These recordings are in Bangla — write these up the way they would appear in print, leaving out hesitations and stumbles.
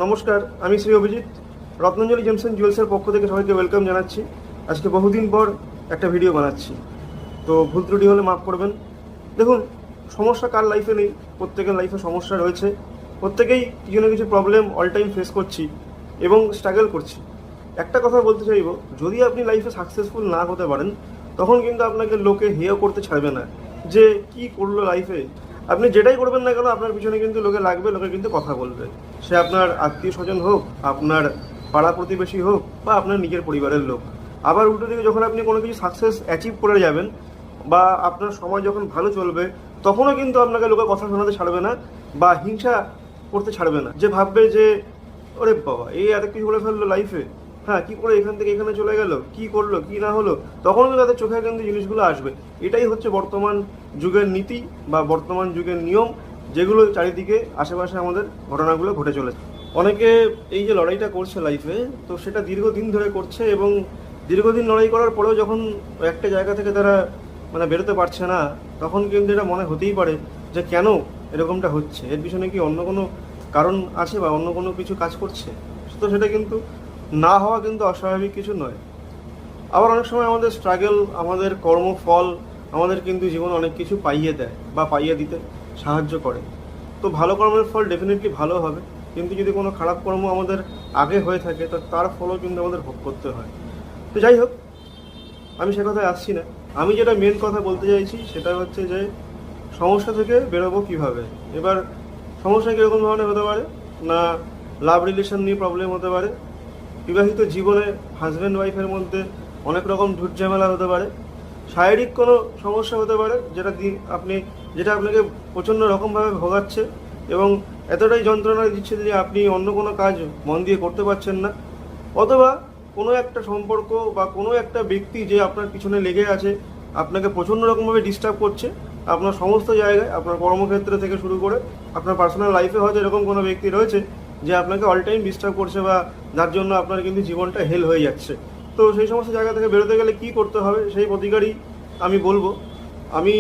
নমস্কার, আমি শ্রী অভিজিৎ। রত্নাঞ্জলি জেমস অ্যান্ড জুয়েলসের পক্ষ থেকে সবাইকে ওয়েলকাম জানাচ্ছি। আজকে বহুদিন পর একটা ভিডিও বানাচ্ছি, তো ভুল ত্রুটি হলে মাফ করবেন। দেখুন, সমস্যা কার লাইফে নেই? প্রত্যেকের লাইফে সমস্যা রয়েছে। প্রত্যেকেই কিছু না কিছু প্রবলেম অল টাইম ফেস করছি এবং স্ট্রাগল করছি। একটা কথা বলতে চাইব, যদি আপনি লাইফে সাকসেসফুল না হতে পারেন, তখন কিন্তু আপনাকে লোকে হেয় করতে ছাড়বে না যে কি করলো লাইফে। আপনি যেটাই করবেন না কেন, আপনার পিছনে কিন্তু লোকে লাগবে, লোকে কিন্তু কথা বলবে। সে আপনার আত্মীয় স্বজন হোক, আপনার পাড়া প্রতিবেশী হোক, বা আপনার নিজের পরিবারের লোক। আবার উল্টো দিকে যখন আপনি কোনো কিছু সাকসেস অ্যাচিভ করে যাবেন, বা আপনার সময় যখন ভালো চলবে, তখনও কিন্তু আপনাকে লোকে কথা শোনাতে ছাড়বে না বা হিংসা করতে ছাড়বে না। যে ভাববে যে ওরে বাবা, এই এত কিছু বলে ফেললো লাইফে, হ্যাঁ কী করে এখান থেকে এখানে চলে গেল, কি করলো কি না হলো, তখন কিন্তু তাদের চোখে কিন্তু জিনিসগুলো আসবে। এটাই হচ্ছে বর্তমান যুগের নীতি বা বর্তমান যুগের নিয়ম, যেগুলো চারিদিকে আশেপাশে আমাদের ঘটনাগুলো ঘটে চলেছে। অনেকে এই যে লড়াইটা করছে লাইফে, তো সেটা দীর্ঘদিন ধরে করছে, এবং দীর্ঘদিন লড়াই করার পরেও যখন একটা জায়গা থেকে তারা বেরোতে পারছে না, তখন কিন্তু এটা মনে হতেই পারে যে কেন এরকমটা হচ্ছে, এর পিছনে কি অন্য কোনো কারণ আছে বা অন্য কোনো কিছু কাজ করছে। তো সেটা কিন্তু না হওয়া কিন্তু অস্বাভাবিক কিছু নয়। আবার অনেক সময় আমাদের স্ট্রাগল, আমাদের কর্মফল আমাদের কিন্তু জীবনে অনেক কিছু পাইয়ে দেয় বা পাইয়ে দিতে সাহায্য করে। তো ভালো কর্মের ফল ডেফিনেটলি ভালো হবে, কিন্তু যদি কোনো খারাপ কর্ম আমাদের আগে হয়ে থাকে, তো তার ফলও কিন্তু আমাদের ভোগ করতে হয়। তো যাই হোক, আমি সে কথায় আসছি না। আমি যেটা মেন কথা বলতে চাইছি সেটা হচ্ছে যে সমস্যা থেকে বেরোবো কীভাবে। এবার সমস্যা কীরকম ধরনের হতে পারে না, লাভ রিলেশন নিয়ে প্রবলেম হতে পারে, বিবাহিত জীবনে হাজব্যান্ড ওয়াইফের মধ্যে অনেক রকম ঝুট ঝামেলা হতে পারে, শারীরিক কোনো সমস্যা হতে পারে যেটা আপনাকে প্রচণ্ড রকমভাবে ভোগাচ্ছে এবং এতটাই যন্ত্রণা দিচ্ছে যে আপনি অন্য কোনো কাজ মন দিয়ে করতে পারছেন না। অথবা কোনো একটা সম্পর্ক বা কোনো একটা ব্যক্তি যে আপনার পিছনে লেগে আছে, আপনাকে প্রচণ্ড রকমভাবে ডিস্টার্ব করছে আপনার সমস্ত জায়গায়, আপনার কর্মক্ষেত্র থেকে শুরু করে আপনার পার্সোনাল লাইফে হয়তো এরকম কোনো ব্যক্তি রয়েছে যে আপনাকে অল টাইম ডিস্টার্ব করছে, বা যার জন্য আপনার কিন্তু জীবনটা হেল হয়ে যাচ্ছে। তো সেই সমস্ত জায়গা থেকে বেরোতে গেলে কি করতে হবে, সেই প্রতিকারই আমি বলবো। আমি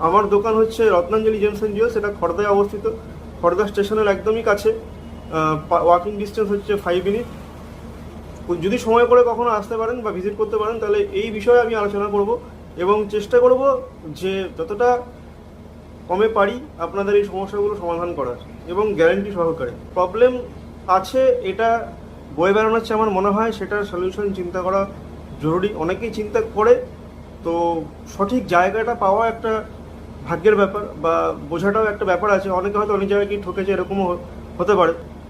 আমার দোকান হচ্ছে রত্নাঞ্জলি জেমস অ্যান্ড জুয়েলস, সেটা খড়দায় অবস্থিত, খড়দা স্টেশনের একদমই কাছে। ওয়াকিং ডিস্টেন্স হচ্ছে 5 মিনিট। যদি সময় করে কখনো আসতে পারেন বা ভিজিট করতে পারেন, তাহলে এই বিষয়ে আমি আলোচনা করব এবং চেষ্টা করব যে যতটা কমে পারি আপনাদের এই সমস্যাগুলো সমাধান করার, এবং গ্যারান্টি সহকারে। প্রবলেম আছে এটা বয়ে বেড়ানোর চেয়ে আমার মনে হয় সেটার সলিউশন চিন্তা করা জরুরি। অনেকেই চিন্তা করে, তো সঠিক জায়গাটা পাওয়া একটা ভাগ্যের ব্যাপার, বা বোঝাটাও একটা ব্যাপার আছে। অনেকে হয়তো অনেক জায়গায় কি ঠকেছে, এরকমও হতে পারে।